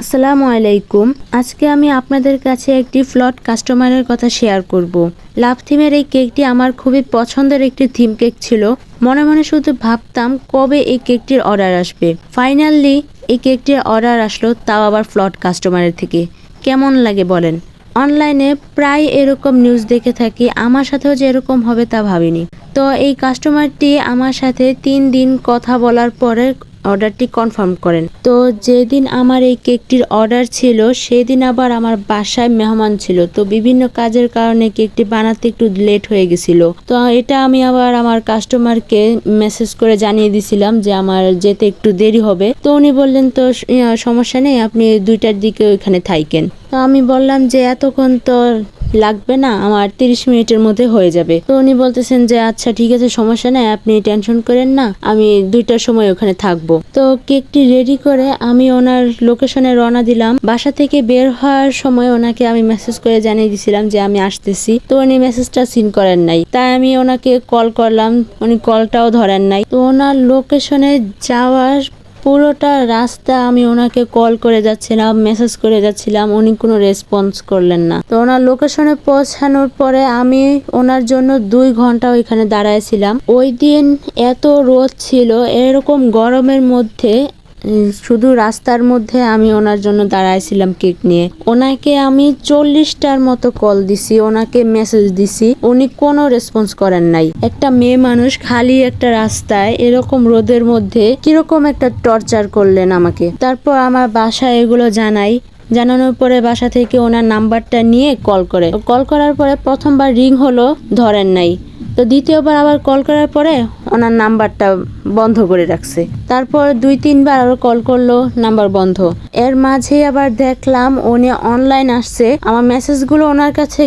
আসসালামু আলাইকুম। আজকে আমি আপনাদের কাছে একটি ফ্লট কাস্টমারের কথা শেয়ার করব। লাভ থিমের এই কেকটি আমার খুবই পছন্দের একটি থিম কেক ছিল। মনে মনে শুধু ভাবতাম কবে এই কেকটির অর্ডার আসবে। ফাইনালি এই কেকটির অর্ডার আসলো, তাও আবার ফ্লট কাস্টমারের থেকে। কেমন লাগে বলেন? অনলাইনে প্রায় এরকম নিউজ দেখে থাকি, আমার সাথেও যে এরকম হবে তা ভাবিনি। তো এই কাস্টমারটি আমার সাথে 3 দিন কথা বলার পরে অর্ডারটি কনফার্ম করেন। তো যেদিন আমার এই কেকটির অর্ডার ছিল সেদিন আবার আমার বাসায় মেহমান ছিল, তো বিভিন্ন কাজের কারণে কেকটি বানাতে একটু লেট হয়ে গেছিল। তো এটা আমি আবার আমার কাস্টমারকে মেসেজ করে জানিয়ে দিছিলাম যে আমার যেতে একটু দেরি হবে। তো উনি বললেন তো সমস্যা নেই, আপনি 2টার দিকে ওইখানে থাইকেন। তো আমি বললাম যে এতক্ষণ তো লাগবে না, আমার 30 মিনিটের মধ্যে হয়ে যাবে। তো উনি বলতেছেন যে আচ্ছা ঠিক আছে, সমস্যা নেই, আপনি টেনশন করেন না, আমি 2টার সময় ওখানে থাকবো। তো কেকটি রেডি করে আমি ওনার লোকেশনে রওনা দিলাম। বাসা থেকে বের হওয়ার সময় ওনাকে আমি মেসেজ করে জানিয়ে দিয়েছিলাম যে আমি আসতেছি। তো উনি মেসেজটা সিন করেন নাই, তাই আমি ওনাকে কল করলাম, উনি কলটাও ধরেন নাই। তো ওনার লোকেশনে যাওয়ার পুরোটা রাস্তা আমি ওনাকে কল করে যাচ্ছিলাম, মেসেজ করে যাচ্ছিলাম, উনি কোনো রেসপন্স করলেন না। তো ওনার লোকেশনে পৌঁছানোর পরে আমি ওনার জন্য 2 ঘন্টা ওইখানে দাঁড়াইছিলাম। ওই দিন এত রোদ ছিল, এরকম গরমের মধ্যে শুধু রাস্তার মধ্যে আমি ওনার জন্য দাঁড়াইছিলাম কেক নিয়ে। ওনাকে আমি 40টার মতো কল দিছি, ওনাকে মেসেজ দিছি, উনি কোনো রেসপন্স করেন নাই। একটা মেয়ে মানুষ খালি একটা রাস্তায় এরকম রোদের মধ্যে কিরকম একটা টর্চার করলেন আমাকে। তারপর আমার বাসায় এগুলো জানানোর পরে বাসা থেকে ওনার নাম্বারটা নিয়ে কল করার পরে প্রথমবার রিং হলো, ধরেন নাই। তো দ্বিতীয়বার আবার কল করার পরে ওনার নাম্বারটা বন্ধ করে রাখছে। তারপর 2-3 বার আরো কল করলো, নাম্বার বন্ধ। এর মাঝে আবার দেখলাম উনি অনলাইন আসছে, আমার মেসেজগুলো ওনার কাছে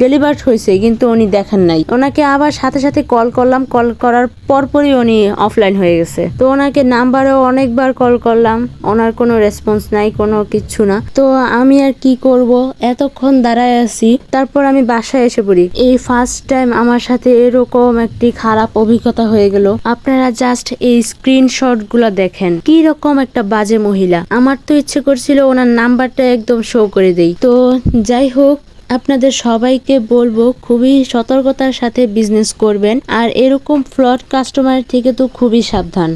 ডেলিভার্ড হয়েছে, কিন্তু উনি দেখেন নাই। ওনাকে আবার সাথে সাথে কল করলাম, কল করার পরপরই উনি অফলাইন হয়ে গেছে। তো ওনাকে নাম্বারেও অনেকবার কল করলাম, ওনার কোনো রেসপন্স নাই, কোনো কিচ্ছু না। তো আমি আর কি করব, এতক্ষণ দাঁড়ায় আছি। তারপর আমি বাসায় এসে পড়ি। এই ফার্স্ট টাইম আমার সাথে এরকম একটি খারাপ অভিজ্ঞতা হয়ে গেল। আপনারা জাস্ট এই স্ক্রিনশট গুলা দেখেন, কি রকম একটা বাজে মহিলা। আমার তো ইচ্ছে করছিল ওনার নাম্বারটা একদম শো করে দেই। তো যাই হোক, আপনাদের সবাইকে বলবো খুবই সতর্কতার সাথে বিজনেস করবেন, আর এরকম ফ্লড কাস্টমার থেকে তো খুবই সাবধান।